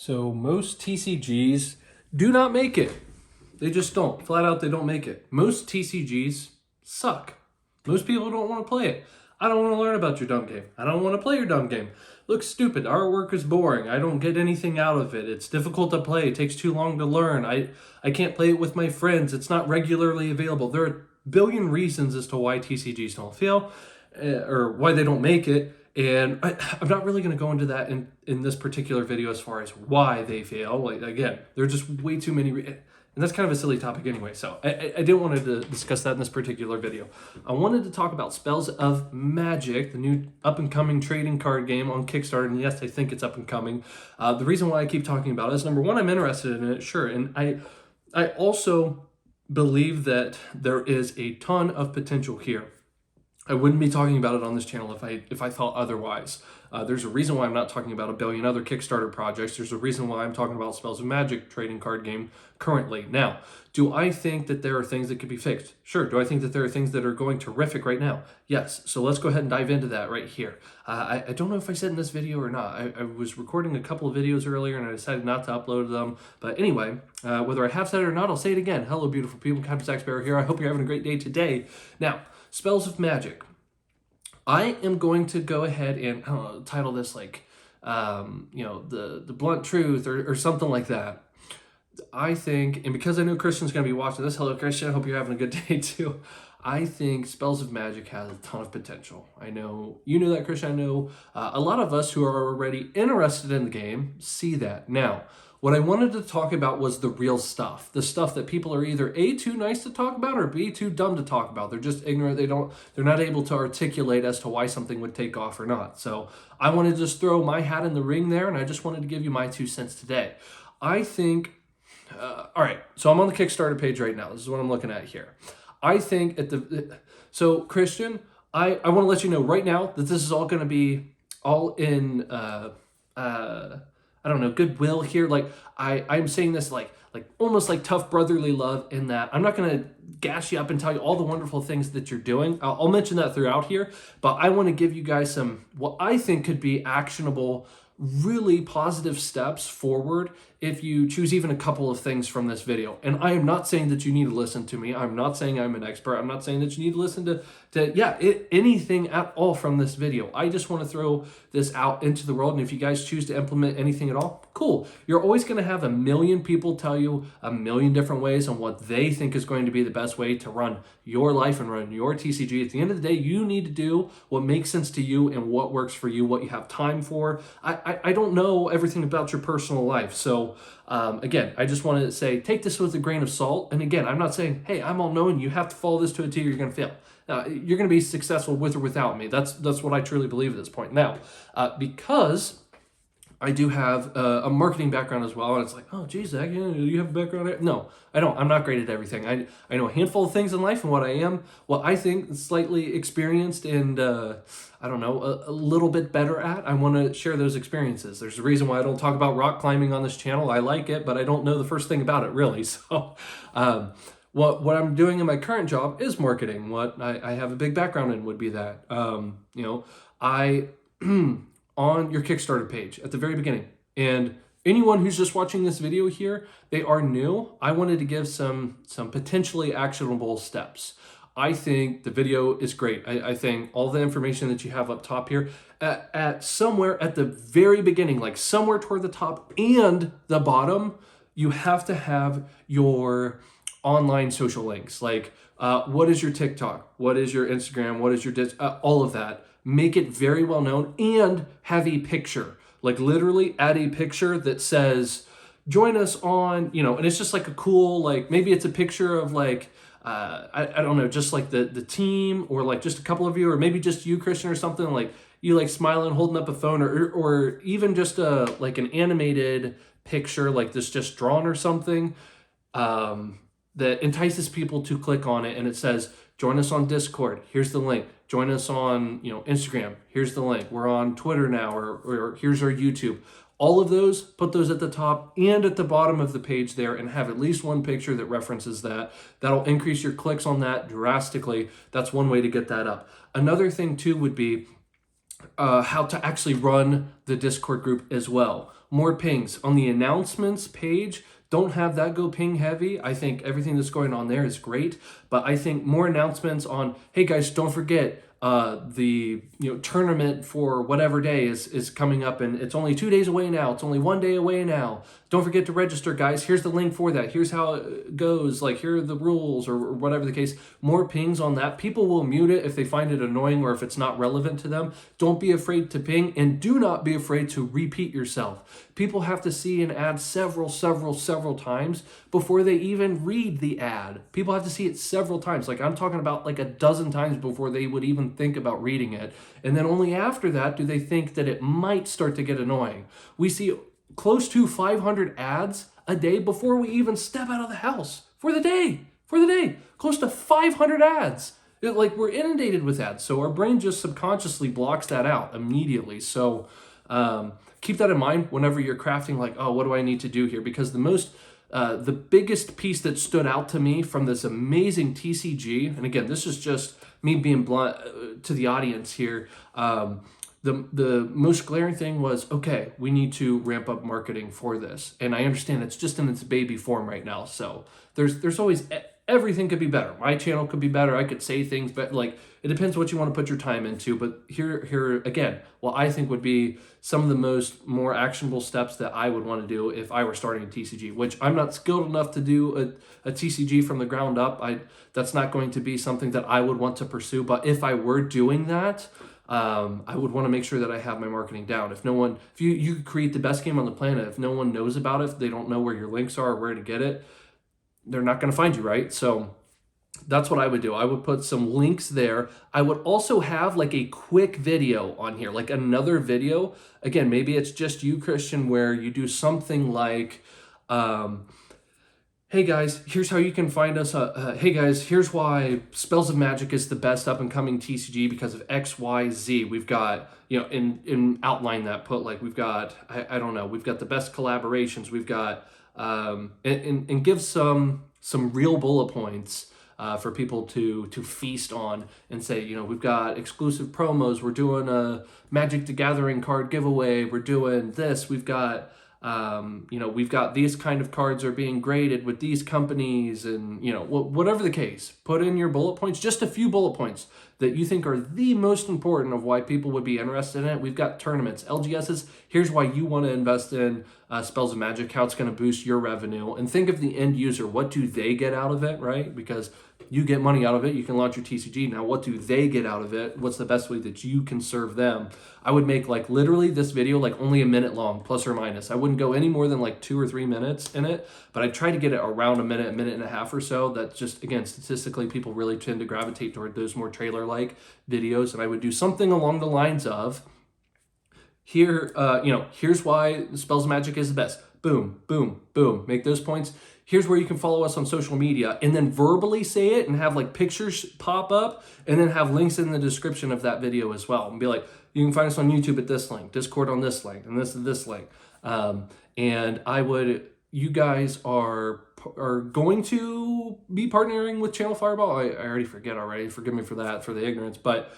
So most TCGs do not make it. They just don't. Flat out, they don't make it. Most TCGs suck. Most people don't want to play it. I don't want to learn about your dumb game. I don't want to play your dumb game. Looks stupid. Artwork is boring. I don't get anything out of it. It's difficult to play. It takes too long to learn. I can't play it with my friends. It's not regularly available. There are a billion reasons as to why TCGs don't fail or why they don't make it. And I'm not really going to go into that in this particular video as far as why they fail. Like, again, there are just way too many, and that's kind of a silly topic anyway. So I didn't want to discuss that in this particular video. I wanted to talk about Spells of Magic, the new up-and-coming trading card game on Kickstarter. And yes, I think it's up-and-coming. The reason why I keep talking about it is, number one, I'm interested in it, sure. And I also believe that there is a ton of potential here. I wouldn't be talking about it on this channel if I thought otherwise. There's a reason why I'm not talking about a billion other Kickstarter projects. There's a reason why I'm talking about Spells of Magic trading card game currently. Now, do I think that there are things that could be fixed? Sure. Do I think that there are things that are going terrific right now? Yes. So let's go ahead and dive into that right here. I don't know if I said in this video or not. I was recording a couple of videos earlier and I decided not to upload them. But anyway, whether I have said it or not, I'll say it again. Hello, beautiful people. Captain Zach Sparrow here. I hope you're having a great day today. Now, Spells of Magic. I am going to go ahead and title this like, the blunt truth or something like that. I think, and because I know Christian's going to be watching this, hello Christian, I hope you're having a good day too. I think Spells of Magic has a ton of potential. I know you know that, Christian. I know a lot of us who are already interested in the game see that. Now, what I wanted to talk about was the real stuff. The stuff that people are either A, too nice to talk about, or B, too dumb to talk about. They're just ignorant. They're not able to articulate as to why something would take off or not. So I wanted to just throw my hat in the ring there, and I just wanted to give you my 2 cents today. I think, all right, so I'm on the Kickstarter page right now. This is what I'm looking at here. I think so Christian, I want to let you know right now that this is all going to be all in, I don't know, goodwill here. Like I'm saying this like almost like tough brotherly love, in that I'm not going to gas you up and tell you all the wonderful things that you're doing. I'll mention that throughout here, but I want to give you guys some, what I think could be actionable, really positive steps forward if you choose even a couple of things from this video. And I am not saying that you need to listen to me. I'm not saying I'm an expert. I'm not saying that you need to listen to anything at all from this video. I just want to throw this out into the world. And if you guys choose to implement anything at all, cool. You're always going to have a million people tell you a million different ways on what they think is going to be the best way to run your life and run your TCG. At the end of the day, you need to do what makes sense to you and what works for you, what you have time for. I don't know everything about your personal life. So again, I just want to say, take this with a grain of salt. And again, I'm not saying, hey, I'm all knowing, you have to follow this to a T or you're going to fail. You're going to be successful with or without me. That's what I truly believe at this point. Now, because I do have a marketing background as well, and it's like, oh, geez, Zach, you have a background? No, I don't. I'm not great at everything. I know a handful of things in life, and what I think slightly experienced and, I don't know, a little bit better at, I want to share those experiences. There's a reason why I don't talk about rock climbing on this channel. I like it, but I don't know the first thing about it, really. So, what I'm doing in my current job is marketing. What I have a big background in would be that. I on your Kickstarter page at the very beginning, and anyone who's just watching this video here, they are new. I wanted to give some potentially actionable steps. I think the video is great. I think all the information that you have up top here, at somewhere at the very beginning, like somewhere toward the top and the bottom, you have to have your online social links. Like what is your TikTok? What is your Instagram? What is your all of that. Make it very well known and have a picture. Like literally add a picture that says, join us on, and it's just like a cool, like maybe it's a picture of like, I don't know, just like the team, or like just a couple of you, or maybe just you, Christian, or something, like you like smiling, holding up a phone, or even just like an animated picture like this, just drawn or something, that entices people to click on it. And it says, join us on Discord. Here's the link. Join us on, Instagram. Here's the link. We're on Twitter now, or here's our YouTube. All of those, put those at the top and at the bottom of the page there, and have at least one picture that references that. That'll increase your clicks on that drastically. That's one way to get that up. Another thing too would be how to actually run the Discord group as well. more pings. On the announcements page, don't have that go ping heavy. I think everything that's going on there is great, but I think more announcements on, hey guys, don't forget, the tournament for whatever day is coming up, and it's only 2 days away now. It's only 1 day away now. Don't forget to register, guys. Here's the link for that. Here's how it goes. Like, here are the rules, or whatever the case. More pings on that. People will mute it if they find it annoying or if it's not relevant to them. Don't be afraid to ping, and do not be afraid to repeat yourself. People have to see an ad several times before they even read the ad. People have to see it several times. Like, I'm talking about like a dozen times before they would even think about reading it. And then only after that do they think that it might start to get annoying. We see close to 500 ads a day before we even step out of the house for the day. Close to 500 ads. Like, we're inundated with ads. So our brain just subconsciously blocks that out immediately. So keep that in mind whenever you're crafting, like, oh, what do I need to do here? Because the biggest piece that stood out to me from this amazing TCG, and again, this is just me being blunt to the audience here, the most glaring thing was, okay, we need to ramp up marketing for this. And I understand it's just in its baby form right now. So there's always, everything could be better. My channel could be better. I could say things, but like, it depends what you want to put your time into. But here again, what I think would be some of the more actionable steps that I would want to do if I were starting a TCG, which I'm not skilled enough to do a TCG from the ground up. That's not going to be something that I would want to pursue. But if I were doing that, I would want to make sure that I have my marketing down. If you could create the best game on the planet, if no one knows about it, if they don't know where your links are or where to get it, they're not going to find you, right? So that's what I would do. I would put some links there. I would also have like a quick video on here, like another video. Again, maybe it's just you, Christian, where you do something like, hey guys, here's how you can find us. Hey guys, here's why Spells of Magic is the best up and coming TCG because of X, Y, Z. We've got, in outline that, put like, we've got, I don't know, we've got the best collaborations. We've got, and give some real bullet points for people to feast on and say, we've got exclusive promos. We're doing a Magic the Gathering card giveaway. We're doing this. We've got, we've got these kind of cards are being graded with these companies, and whatever the case, put in your bullet points, just a few bullet points that you think are the most important of why people would be interested in it. We've got tournaments, LGSs. Here's why you want to invest in Spells of Magic, how it's going to boost your revenue, and think of the end user. What do they get out of it, right? Because you get money out of it. You can launch your TCG. Now, what do they get out of it? What's the best way that you can serve them? I would make like literally this video like only a minute long, plus or minus. I wouldn't go any more than like 2 or 3 minutes in it, but I'd try to get it around a minute and a half or so. That's just, again, statistically, people really tend to gravitate toward those more trailer-like videos. And I would do something along the lines of, here's why Spells of Magic is the best. Boom, boom, boom. Make those points. Here's where you can follow us on social media, and then verbally say it and have like pictures pop up, and then have links in the description of that video as well. And be like, you can find us on YouTube at this link, Discord on this link, and this link. And you guys are going to be partnering with Channel Fireball. I already forget already. Forgive me for that, for the ignorance, but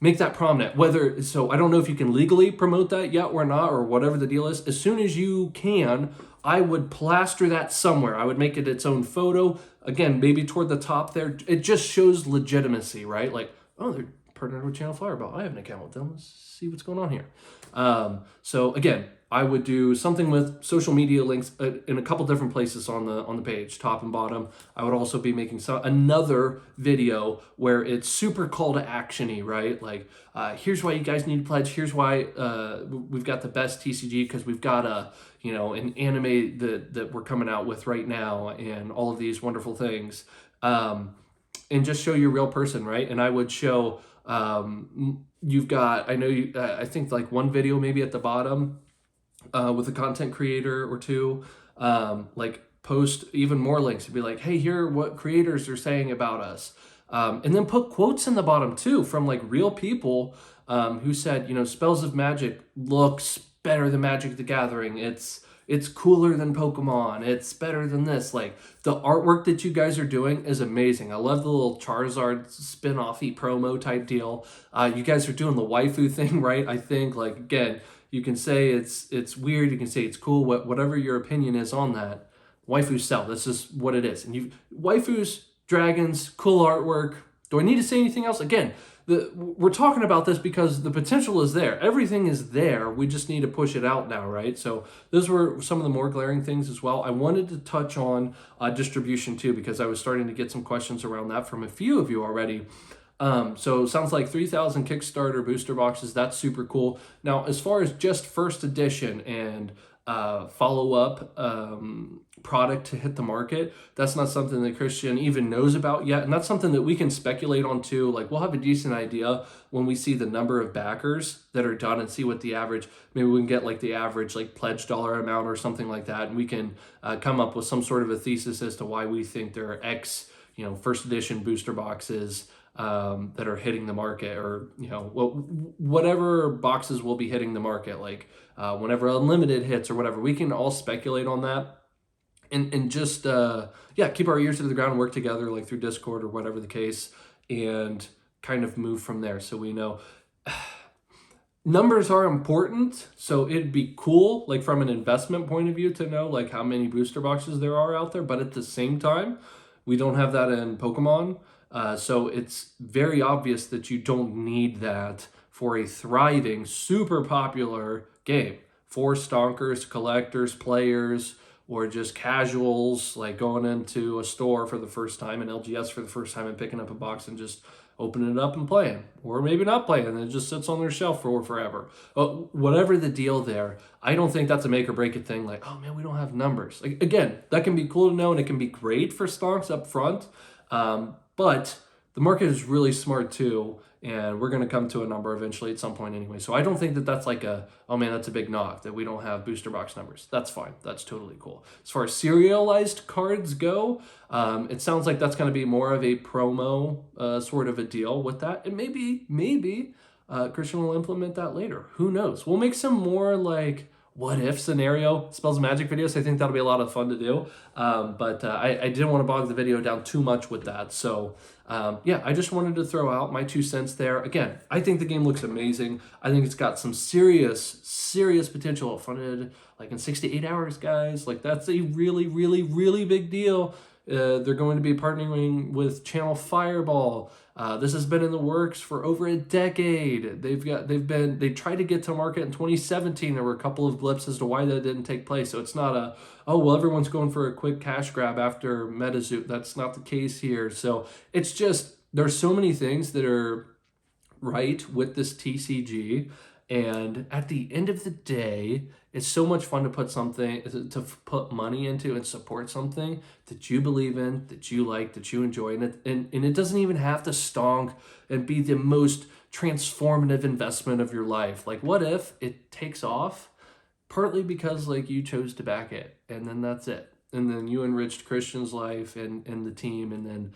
make that prominent. So I don't know if you can legally promote that yet or not, or whatever the deal is. As soon as you can, I would plaster that somewhere. I would make it its own photo. Again, maybe toward the top there. It just shows legitimacy, right? Like, oh, they're partnered with Channel Fireball. I have an account with them. Let's see what's going on here. So again, I would do something with social media links in a couple different places on the page, top and bottom. I would also be making another video where it's super call to action-y, right? Like, here's why you guys need to pledge. Here's why we've got the best TCG, because we've got an anime that we're coming out with right now, and all of these wonderful things. And just show your real person, right? And I would show, you've got, I think like one video maybe at the bottom, with a content creator or two, like post even more links and be like, hey, here are what creators are saying about us. And then put quotes in the bottom too from like real people who said, Spells of Magic looks better than Magic the Gathering. It's cooler than Pokemon. It's better than this. Like, the artwork that you guys are doing is amazing. I love the little Charizard spin-off-y promo type deal. You guys are doing the waifu thing, right? I think, like, again, You can say it's weird. You can say it's cool. Whatever your opinion is on that, waifus sell. That's just what it is. And waifus, dragons, cool artwork. Do I need to say anything else? Again, we're talking about this because the potential is there. Everything is there. We just need to push it out now, right? So those were some of the more glaring things as well. I wanted to touch on distribution too, because I was starting to get some questions around that from a few of you already. So it sounds like 3,000 Kickstarter booster boxes. That's super cool. Now, as far as just first edition and follow-up product to hit the market, that's not something that Christian even knows about yet, and that's something that we can speculate on too. Like, we'll have a decent idea when we see the number of backers that are done and see what the average, maybe we can get like the average like pledge dollar amount or something like that, and we can come up with some sort of a thesis as to why we think there are X, first edition booster boxes that are hitting the market, or whatever boxes will be hitting the market, like whenever Unlimited hits or whatever. We can all speculate on that, and just keep our ears to the ground and work together, like through Discord or whatever the case, and kind of move from there. So we know numbers are important, so it'd be cool, like from an investment point of view, to know like how many booster boxes there are out there. But at the same time, we don't have that in Pokemon. So it's very obvious that you don't need that for a thriving, super popular game. For stonkers, collectors, players, or just casuals, like going into a store for the first time, an LGS for the first time, and picking up a box and just opening it up and playing. Or maybe not playing, and it just sits on their shelf for forever. Whatever the deal there, I don't think that's a make or break it thing, like, oh man, we don't have numbers. Like, again, that can be cool to know, and it can be great for stonks up front. But the market is really smart too, and we're going to come to a number eventually at some point anyway. So I don't think that that's like oh man, that's a big knock that we don't have booster box numbers. That's fine. That's totally cool. As far as serialized cards go, it sounds like that's going to be more of a promo sort of a deal with that. And maybe Christian will implement that later. Who knows? We'll make some more like what if scenario Spells of Magic videos. I think that'll be a lot of fun to do. But I didn't want to bog the video down too much with that. So I just wanted to throw out my 2 cents there. Again, I think the game looks amazing. I think it's got some serious potential. Funded like in 6 to 8 hours, guys. Like, that's a really, really, really big deal. They're going to be partnering with Channel Fireball. This has been in the works for over a decade. They tried to get to market in 2017. There were a couple of blips as to why that didn't take place. So it's not everyone's going for a quick cash grab after MetaZoo. That's not the case here. So it's just, there's so many things that are right with this TCG. And at the end of the day, it's so much fun to put money into and support something that you believe in, that you like, that you enjoy. And it doesn't even have to stonk and be the most transformative investment of your life. Like, what if it takes off partly because like you chose to back it, and then that's it. And then you enriched Christian's life and the team, and then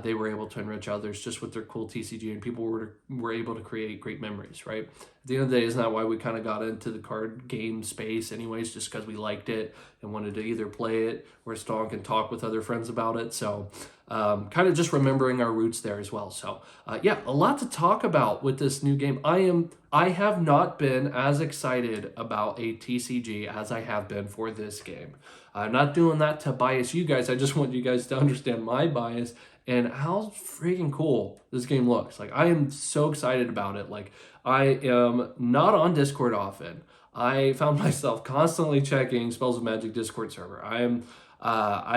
they were able to enrich others just with their cool TCG, and people were able to create great memories, right? At the end of the day, isn't that why we kind of got into the card game space anyways, just because we liked it and wanted to either play it or stonk and talk with other friends about it. So kind of just remembering our roots there as well. So a lot to talk about with this new game. I have not been as excited about a TCG as I have been for this game. I'm not doing that to bias you guys. I just want you guys to understand my bias and how freaking cool this game looks. Like, I am so excited about it. Like, I am not on Discord often. I found myself constantly checking Spells of Magic Discord server. I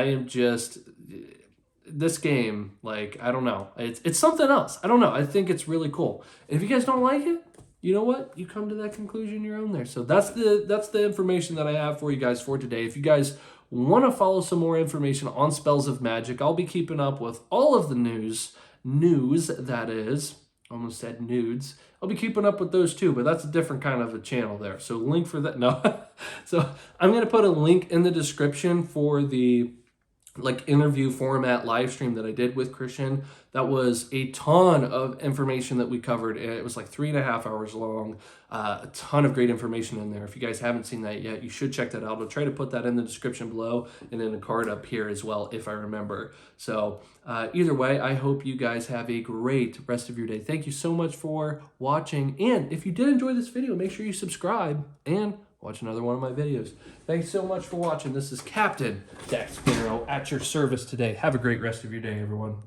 am just, this game, like, I don't know. It's something else. I don't know. I think it's really cool. And if you guys don't like it, you know what? You come to that conclusion your own there. So that's the information that I have for you guys for today. If you guys want to follow some more information on Spells of Magic, I'll be keeping up with all of the news that is. Almost said nudes. I'll be keeping up with those too, but that's a different kind of a channel there. So link for that. No. So I'm going to put a link in the description for the like interview format live stream that I did with Christian. That was a ton of information that we covered. It was like 3.5 hours long. A ton of great information in there. If you guys haven't seen that yet, you should check that out. I'll try to put that in the description below and in the card up here as well, if I remember. So either way, I hope you guys have a great rest of your day. Thank you so much for watching. And if you did enjoy this video, make sure you subscribe and watch another one of my videos. Thanks so much for watching. This is Captain Zack Sparrow at your service today. Have a great rest of your day, everyone.